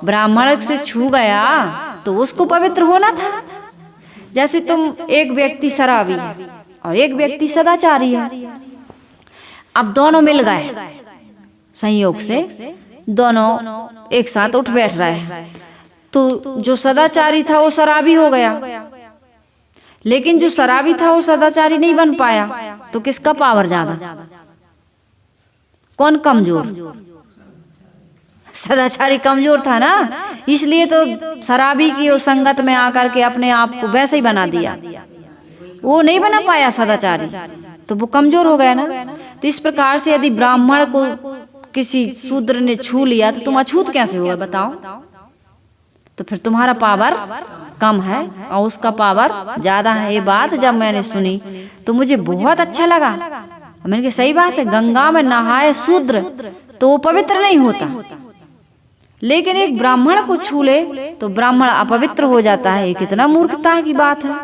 ब्राह्मण से छू गया तो उसको पवित्र होना था। जैसे तुम एक व्यक्ति शराबी है और एक व्यक्ति सदाचारी है, अब दोनों मिल गए संयोग से, दोनों एक साथ उठ बैठ रहे हैं, तो जो सदाचारी था वो शराबी हो गया, लेकिन जो शराबी था वो सदाचारी नहीं बन पाया। तो किसका पावर ज्यादा? कौन कमजोर? सदाचारी कमजोर था ना, इसलिए तो शराबी की वो संगत में आकर के अपने आप को वैसे ही बना दिया। वो नहीं बना पाया सदाचारी, तो वो कमजोर हो गया ना। तो इस प्रकार से यदि ब्राह्मण को किसी शूद्र ने छू लिया तो तुम अछूत कैसे हुए बताओ? तो फिर तुम्हारा पावर कम है और उसका पावर ज्यादा है। ये बात जब मैंने सुनी तो मुझे बहुत अच्छा लगा। मैंने कहा सही बात है, गंगा में नहाए शूद्र तो वो पवित्र नहीं होता, लेकिन एक ब्राह्मण को छू ले तो ब्राह्मण अपवित्र हो जाता है। ये कितना मूर्खता की बात है,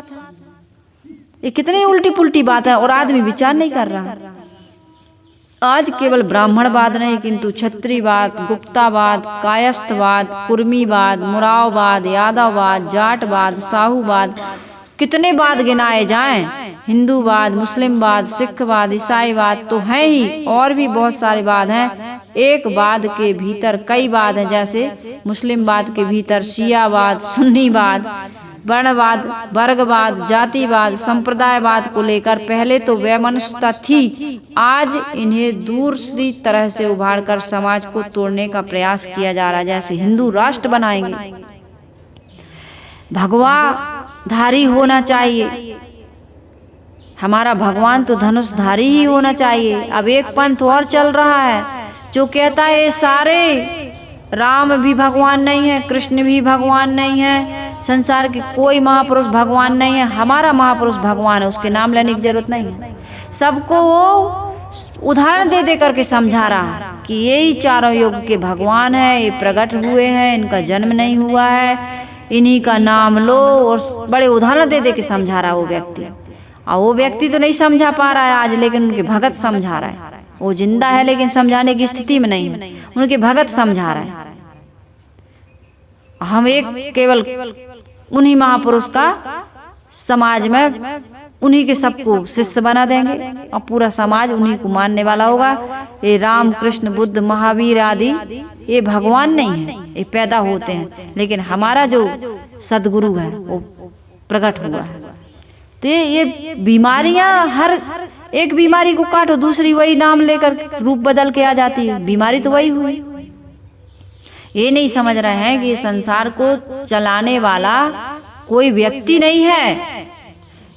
ये कितनी उल्टी पुल्टी बात है, और आदमी विचार नहीं कर रहा। आज केवल ब्राह्मणवाद नहीं किंतु क्षत्रियवाद, गुप्तावाद, कायस्थवाद, कुर्मीवाद, मुराववाद, यादववाद, जाटवाद, साहूवाद, कितने वाद गिनाए जाएं। हिंदूवाद, मुस्लिमवाद, सिखवाद, ईसाईवाद तो है ही, और भी बहुत सारे वाद हैं। एक वाद के भीतर कई वाद हैं, जैसे मुस्लिमवाद के भीतर शियावाद, सुन्नीवाद, वर्णवाद, वर्गवाद, जातिवाद, संप्रदायवाद को लेकर पहले तो वैमनस्यता थी। आज इन्हें दूसरी तरह से उभारकर समाज को तोड़ने का प्रयास किया जा रहा है। जैसे हिंदू राष्ट्र बनाएंगे, भगवा धारी होना चाहिए, हमारा भगवान तो धनुषधारी ही होना चाहिए। अब एक पंथ और चल रहा है जो कहता है सारे राम भी भगवान नहीं है, कृष्ण भी भगवान नहीं है, संसार के कोई महापुरुष भगवान नहीं है, हमारा महापुरुष भगवान है, उसके नाम लेने की जरूरत नहीं है। सबको वो उदाहरण दे दे करके समझा रहा कि यही चारों युग के भगवान है, ये प्रकट हुए हैं, इनका जन्म नहीं हुआ है, इन्हीं का नाम लो, और बड़े उदाहरण दे दे के समझा रहा वो व्यक्ति। और वो व्यक्ति तो नहीं समझा पा रहा है आज, लेकिन उनके भगत समझा रहा है। वो जिंदा है लेकिन समझाने की स्थिति में नहीं है, उनके भगत समझा रहे हैं। हम एक केवल उन्हीं महापुरुष का समाज में उन्हीं के सबको शिष्य बना देंगे और पूरा समाज उन्हीं को मानने वाला होगा। ये राम, कृष्ण, बुद्ध, महावीर आदि ये भगवान नहीं है, ये पैदा होते हैं, लेकिन हमारा जो सदगुरु है वो प्रकट हुआ है। तो ये बीमारियां, हर एक बीमारी को काटो दूसरी वही नाम लेकर रूप बदल के आ जाती है। बीमारी तो वही हुई। ये नहीं समझ रहे हैं कि ये संसार को चलाने वाला कोई व्यक्ति नहीं है,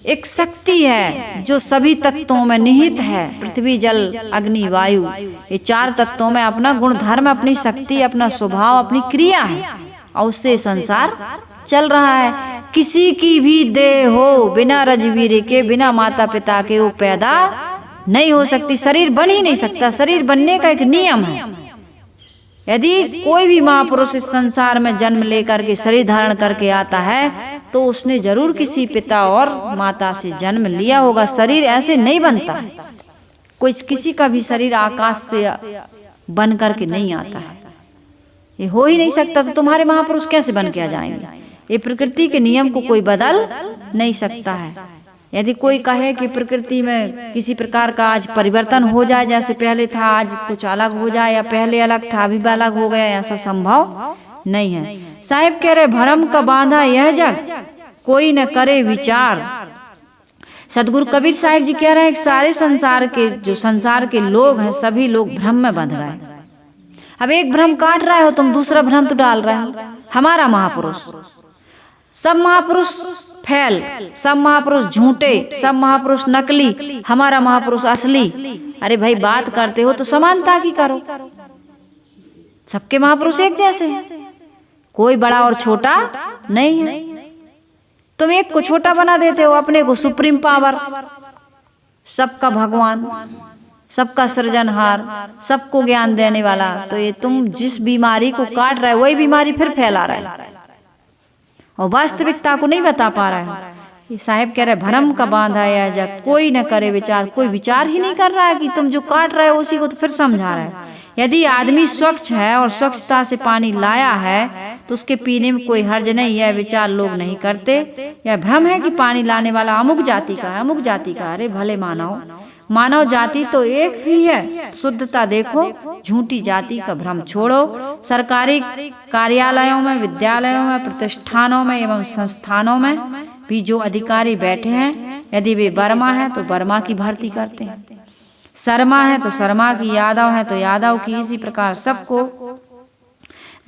एक शक्ति है जो सभी तत्वों में निहित है। पृथ्वी, जल, अग्नि, वायु, ये चार तत्वों में अपना गुण धर्म, अपनी शक्ति, अपना स्वभाव, अपनी क्रिया है, और उससे संसार चल रहा है। किसी की भी देह हो बिना रजवीर के, बिना माता पिता के वो पैदा नहीं हो सकती, शरीर बन ही नहीं सकता। शरीर बनने का एक नियम है। यदि कोई भी महापुरुष इस संसार में जन्म लेकर के शरीर धारण करके आता है तो उसने जरूर किसी पिता और माता से जन्म लिया होगा। शरीर ऐसे नहीं बनता, कोई किसी का भी शरीर आकाश से बन करके नहीं आता है, ये हो ही नहीं सकता। तो तुम्हारे महापुरुष कैसे बन के आ जाएंगे? ये प्रकृति के नियम को कोई बदल नहीं सकता है। यदि कोई कहे कि प्रकृति में किसी प्रकार का आज परिवर्तन हो जाए, जैसे पहले था आज कुछ अलग हो जाए, या पहले अलग था अभी अलग हो गया, ऐसा संभव नहीं है। साहिब कह रहे भरम का बांधा यह जग, कोई न करे विचार। सदगुरु कबीर साहिब जी कह रहे हैं सारे संसार के जो संसार के लोग हैं सभी लोग भ्रम में बंध गए। अब एक भ्रम काट रहे हो तुम, दूसरा भ्रम तो डाल रहे हो। हमारा महापुरुष, सब महापुरुष फैल, सब महापुरुष झूठे, सब महापुरुष नकली, हमारा महापुरुष असली। अरे भाई बात करते हो तो समानता की करो। सबके महापुरुष एक जैसे हैं, कोई बड़ा और छोटा नहीं है। तुम एक को छोटा बना देते हो, अपने को सुप्रीम पावर, सबका भगवान, सबका सृजनहार, सबको ज्ञान देने वाला। तो ये तुम जिस बीमारी को काट रहे हो वही बीमारी फिर फैला रहे है और वास्तविकता को नहीं बता पा रहा है। ये साहिब कह रहे भरम का बांधा या जग, कोई न करे विचार। कोई विचार ही नहीं कर रहा है कि तुम जो काट रहे हो उसी को तो फिर समझा रहे है। यदि आदमी स्वच्छ है और स्वच्छता से पानी लाया है तो उसके पीने में कोई हर्ज नहीं है, विचार लोग नहीं करते। यह भ्रम है कि पानी लाने वाला अमुक जाति का है, अमुक जाति का। अरे भले मानव जाति तो एक ही है, शुद्धता देखो, झूठी जाति का भ्रम छोड़ो। सरकारी कार्यालयों में, विद्यालयों में, प्रतिष्ठानों में एवं संस्थानों में भी जो अधिकारी बैठे हैं, यदि वे वर्मा हैं तो वर्मा की भर्ती करते हैं, शर्मा है तो शर्मा की, यादव है तो यादव की। इसी प्रकार सबको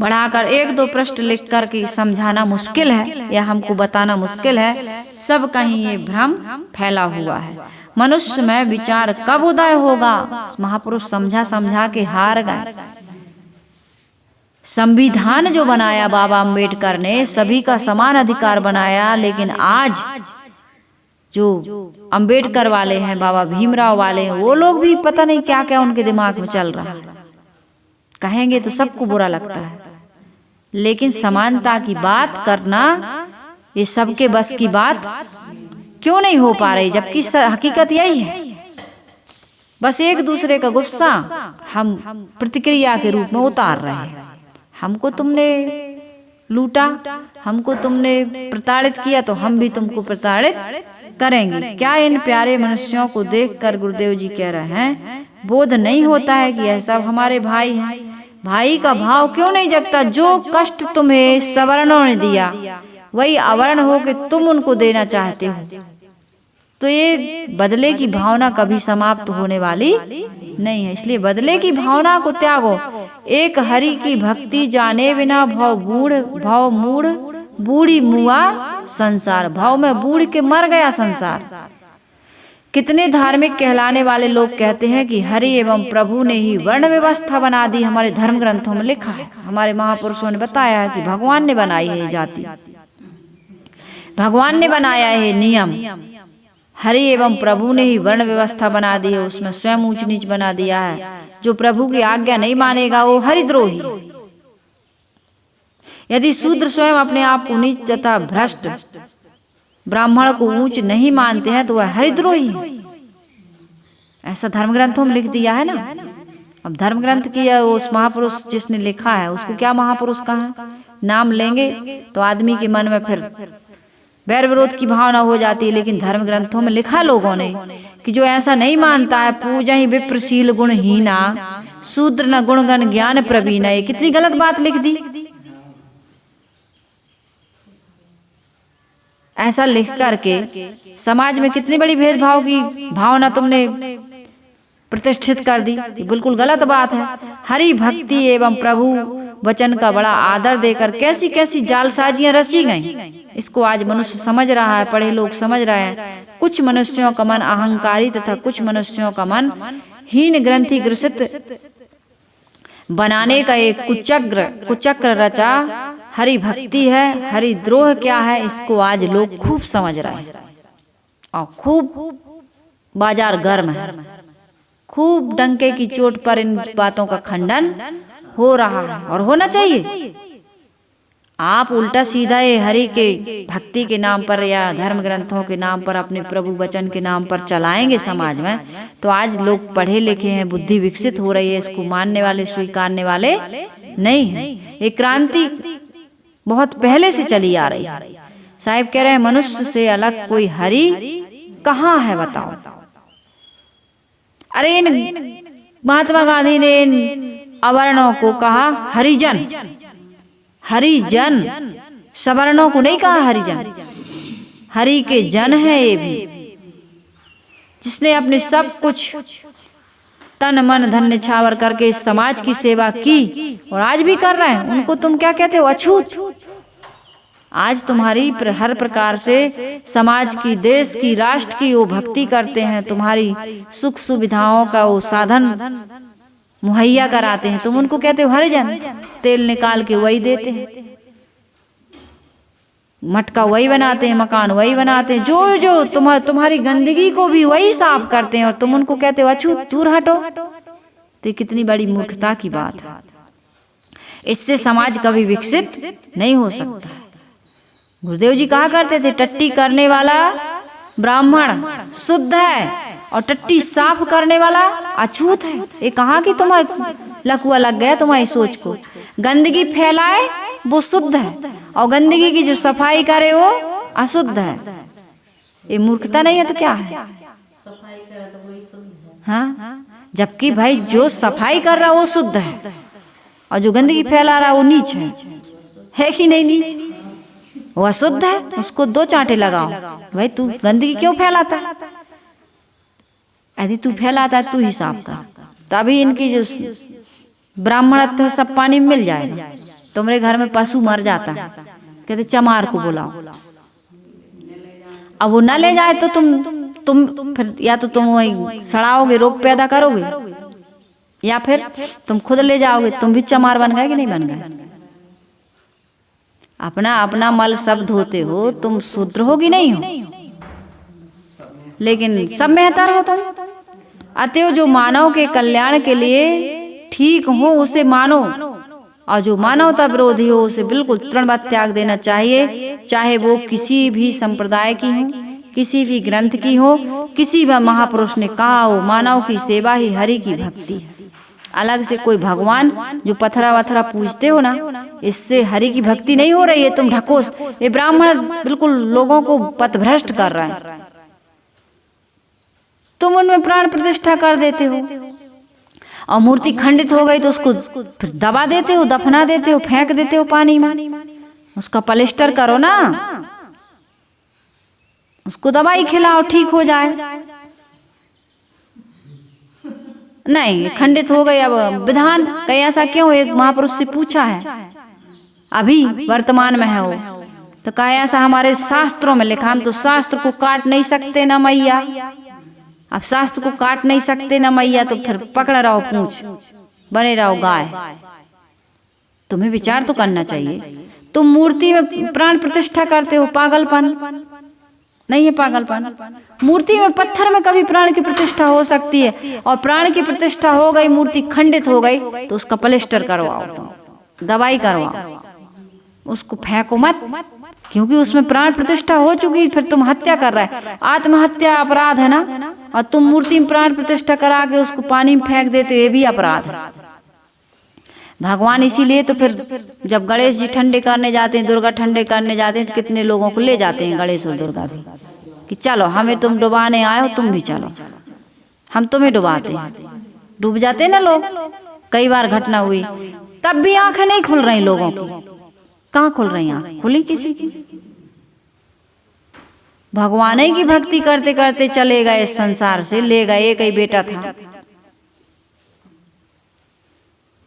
बढ़ाकर एक दो पृष्ठ लिख करके समझाना मुश्किल है या हमको बताना मुश्किल है। सब कहीं ये भ्रम फैला हुआ है। मनुष्य में विचार कब उदय होगा? महापुरुष समझा समझा के हार गए। संविधान जो बनाया बाबा अंबेडकर ने, सभी का समान अधिकार बनाया, लेकिन आज जो अंबेडकर वाले हैं, बाबा भीमराव वाले हैं, वो लोग भी पता नहीं क्या क्या उनके दिमाग में चल रहा है। कहेंगे तो सबको बुरा लगता है, लेकिन समानता की बात करना ये सबके बस की बात क्यों नहीं हो पा रही, जबकि हकीकत यही है। बस एक दूसरे का गुस्सा हम प्रतिक्रिया के रूप में उतार रहे हैं। हमको तुमने लूटा, हमको तुमने प्रताड़ित किया, तो हम भी तुमको प्रताड़ित करेंगे। क्या इन प्यारे मनुष्यों को देखकर गुरुदेव जी कह रहे हैं बोध नहीं होता है कि यह सब हमारे भाई हैं? भाई का भाव क्यों नहीं जगता? जो कष्ट तुम्हें सवर्णों ने दिया वही आवरण हो के तुम उनको देना चाहते हो, तो ये बदले की भावना कभी समाप्त होने वाली नहीं है। इसलिए बदले की भावना को त्यागो। एक हरि की भक्ति जाने बिना भाव मूढ़ बूढ़ी मुआ संसार। भाव में बूढ़ के मर गया संसार। कितने धार्मिक कहलाने वाले लोग कहते हैं कि हरि एवं प्रभु ने ही वर्ण व्यवस्था बना दी। हमारे धर्म ग्रंथों में लिखा है, हमारे महापुरुषों ने बताया है कि भगवान ने बनाई है जाति, भगवान ने बनाया है नियम। हरि एवं प्रभु ने ही वर्ण व्यवस्था बना दी है, उसमें स्वयं ऊंच नीच बना दिया है। जो प्रभु की आज्ञा नहीं मानेगा वो हरिद्रोही। यदि शूद्र स्वयं अपने आप को नीच तथा भ्रष्ट, ब्राह्मण को ऊंच नहीं मानते हैं तो वह हरिद्रोही है। ऐसा धर्म ग्रंथों में लिख दिया है ना। अब धर्म ग्रंथ की उस महापुरुष जिसने लिखा है उसको क्या महापुरुष कहा? नाम लेंगे तो आदमी के मन में फिर बैर विरोध की भावना हो जाती है। लेकिन धर्म ग्रंथों में लिखा लोगों ने कि जो ऐसा नहीं मानता है, पूजा ही विप्रशील गुणहीना, शूद्र न गुणगण ज्ञान प्रवीण। ये कितनी गलत बात लिख दी। ऐसा लिख करके समाज में कितनी बड़ी भेदभाव की भावना तुमने प्रतिष्ठित कर दी। ये बिल्कुल गलत बात है। हरि भक्ति एवं प्रभु वचन का बड़ा आदर देकर कैसी कैसी जालसाजियां रची गईं, इसको आज मनुष्य समझ रहा है, पढ़े लोग समझ रहे हैं। कुछ मनुष्यों का मन अहंकारी तथा कुछ मनुष्यों का मन हीन ग्रंथि ग्रसित बनाने का एक कुचक्र रचा हरि भक्ति है, हरि द्रोह क्या है, इसको आज लोग खूब समझ रहे हैं और खूब बाजार गर्म है। खूब डंके की चोट पर इन बातों का खंडन हो रहा है और होना चाहिए। आप उल्टा सीधा ये हरि के भक्ति के नाम पर या धर्म ग्रंथों के नाम पर, अपने प्रभु वचन के नाम पर चलाएंगे समाज में, तो आज लोग पढ़े लिखे हैं, बुद्धि विकसित हो रही है, इसको मानने वाले स्वीकारने वाले नहीं है। ये क्रांति बहुत पहले से चली आ रही है। साहिब कह रहे हैं मनुष्य से अलग कोई हरि कहाँ है बताओ। अरे इन महात्मा गांधी ने इन अवर्णों को कहा हरिजन, हरिजन, सवर्णों को नहीं कहा हरिजन। हरि के जन है ये भी, जिसने अपने सब कुछ तन मन धन न्यौछावर करके इस समाज की सेवा की और आज भी कर रहे हैं। उनको तुम क्या कहते हो? अछूत। आज तुम्हारी हर प्रकार से समाज की, देश की, राष्ट्र की वो भक्ति करते हैं, तुम्हारी सुख सुविधाओं का वो साधन मुहैया कराते हैं, तुम उनको कहते हो हरिजन। तेल निकाल के वही देते हैं, मटका वही बनाते हैं, मकान वही बनाते हैं, जो जो तुम्हारी गंदगी को भी वही साफ करते हैं और तुम उनको कहते हो अछूत, दूर हटो। तो कितनी बड़ी मूर्खता की बात है। इससे समाज कभी विकसित नहीं हो सकता। गुरुदेव जी कहा करते थे टट्टी करने वाला ब्राह्मण शुद्ध है और टट्टी साफ करने वाला अछूत है। ये कहा कि तुम्हारा लकुआ लग गया तुम्हारी सोच को। गंदगी फैलाए वो शुद्ध है और गंदगी की जो सफाई करे वो अशुद्ध है। ये मूर्खता नहीं है तो क्या है? सफाई करे तो वही शुद्ध है। हाँ, जबकि भाई जो सफाई कर रहा है वो शुद्ध है और जो गंदगी फैला रहा है वो नीच है कि नहीं? नीच, वो अशुद्ध है, उसको दो चांटे लगाओ। भाई तू गंदगी क्यों फैलाता है? यदि तू फैलाता है तू ही साफ कर, तभी इनकी जो ब्राह्मणत्व है सब पानी में मिल जाएगा। तुम्हारे घर में पशु मर जाता है, कहते चमार को बुलाओ। अब वो न ले जाए तो तुम फिर या तो तुम वही सड़ाओगे, रोग पैदा करोगे, या फिर तुम खुद ले जाओगे। तुम भी चमार बन गए कि नहीं बन गए? अपना अपना मल सब धोते हो, तुम शूद्र हो कि नहीं हो? लेकिन सब बेहतर हो तुम। अतएव जो मानव के कल्याण के लिए ठीक हो उसे मानो, और जो मानवता विरोधी हो उसे बिल्कुल तृणवत त्याग देना चाहिए। चाहे वो किसी भी संप्रदाय की हो, किसी भी ग्रंथ की हो, किसी भी महापुरुष ने कहा हो, मानव की सेवा ही हरि की भक्ति है। अलग से कोई भगवान जो पथरा वथरा पूजते हो ना, इससे हरि की भक्ति नहीं हो रही है। तुम ढकोस, ये ब्राह्मण बिल्कुल लोगों को पथभ्रष्ट कर रहा है। तुम उनमें प्राण प्रतिष्ठा कर देते हो और मूर्ति खंडित हो गई तो उसको फिर दबा देते हो, दफना देते हो, फेंक देते हो पानी में। उसका पलिस्टर करो ना, उसको दवाई खिलाओ ठीक हो जाए। नहीं, खंडित हो गई। अब विधान कहीं ऐसा क्यों? एक महापुरुष से पूछा है, अभी वर्तमान में है वो, तो कहा ऐसा हमारे शास्त्रों में लिखा, हम तो शास्त्र को काट नहीं सकते ना मैया। अब शास्त्र को काट नहीं सकते ना मैया, तो फिर पकड़ रहो पूंछ, बने रहो गाय। तुम्हें विचार तो करना चाहिए। तुम मूर्ति में प्राण प्रतिष्ठा करते हो, पागलपन नहीं है? पागलपन। मूर्ति में, पत्थर में कभी प्राण की प्रतिष्ठा हो सकती है, और प्राण की प्रतिष्ठा हो गई, मूर्ति खंडित हो गई, तो उसका प्लास्टर करवाओ, तुम दवाई करवाओ, उसको फेंको मत, क्योंकि उसमें प्राण प्रतिष्ठा हो चुकी। फिर तुम हत्या कर रहा है, आत्महत्या अपराध है ना, और तुम मूर्ति में प्राण प्रतिष्ठा करा के उसको पानी में फेंक देते हो, ये भी अपराध है। भगवान इसीलिए तो फिर जब गणेश जी ठंडे करने जाते हैं, दुर्गा ठंडे करने जाते हैं, तो कितने लोगों को ले जाते हैं गणेश और दुर्गा भी, कि चलो हमें तुम डुबाने आए हो, तुम भी चलो, हम तुम्हें डुबाते हैं। डूब जाते हैं ना लोग, कई बार घटना हुई, तब भी आंखें नहीं खुल रही लोगों की। कहाँ खुल रही आंखें? खुली किसी की? भगवान ही की भक्ति करते करते चले गए इस संसार से, ले गए। एक ही बेटा था,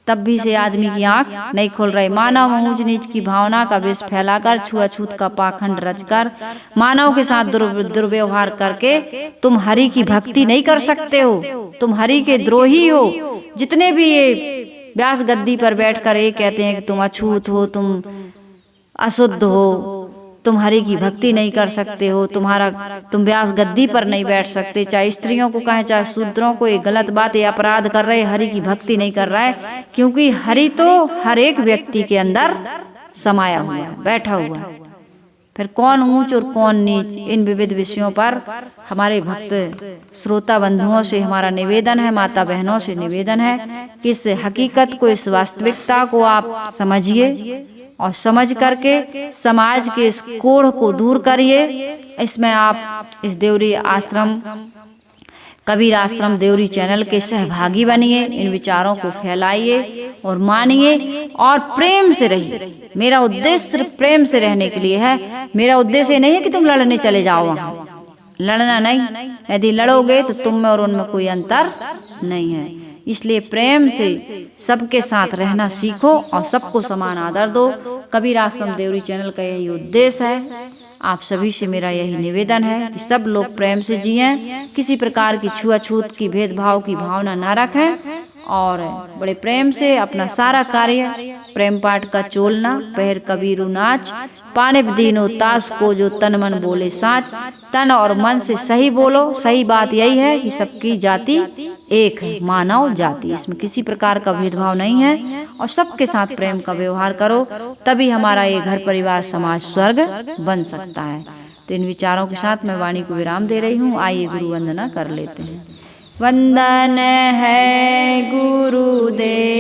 तब भी से आदमी की आंख नहीं खुल रही। मानव में ऊंच नीच की भावना का विष फैलाकर, छुआछूत का पाखंड रचकर, मानव के साथ दुर्व्यवहार करके तुम हरि की भक्ति नहीं कर सकते हो। तुम हरि के द्रोही हो। जितने भी ये व्यास गद्दी पर बैठकर ये कहते हैं कि तुम अछूत हो, तुम अशुद्ध हो, तुम हरि की भक्ति नहीं कर सकते हो, तुम व्यास गद्दी पर नहीं बैठ सकते। चाहे स्त्रियों को कहें चाहे शूद्रों को, ये गलत बात, ये अपराध कर रहे, हरि की भक्ति नहीं कर रहा है, क्योंकि हरि तो हर एक व्यक्ति के अंदर समाया हुआ है, बैठा हुआ है। फिर कौन ऊंच और कौन नीच, इन विविध विषयों पर हमारे भक्त श्रोता बंधुओं से हमारा निवेदन है, माता बहनों से निवेदन है कि इस हकीकत को, इस वास्तविकता को आप समझिए और समझ करके समाज के इस कोढ़ को दूर करिए। इसमें आप इस देवरी आश्रम, कबीर आश्रम देवरी चैनल के सहभागी बनिए, इन विचारों को फैलाइए और मानिए और प्रेम से रहिए। मेरा उद्देश्य सिर्फ प्रेम से रहने के लिए है। मेरा उद्देश्य ये नहीं है कि तुम लड़ने चले जाओ, वहाँ लड़ना नहीं। यदि लड़ोगे तो तुम में और उनमें कोई अंतर नहीं है। इसलिए प्रेम से सबके साथ रहना सीखो और सबको समान आदर दो। कबीर आश्रम देवरी चैनल का यही उद्देश्य है। आप सभी से मेरा यही निवेदन है कि सब लोग प्रेम से जिएं, किसी प्रकार की छुआछूत की, भेदभाव की भावना ना रखें और बड़े प्रेम से अपना सारा कार्य, प्रेम पाठ का चोलना, पहर कबीरू नाच, पाने दीनो ताश को, जो तन मन बोले साच। तन और मन से सही बोलो। सही बात यही है कि सबकी जाति एक है, मानव जाति, इसमें किसी प्रकार का भेदभाव नहीं है और सबके साथ प्रेम का व्यवहार करो, तभी हमारा ये घर परिवार समाज स्वर्ग बन सकता है। तो इन विचारों के साथ मैं वाणी को विराम दे रही हूँ। आइए गुरु वंदना कर लेते हैं। वंदन है गुरुदेव।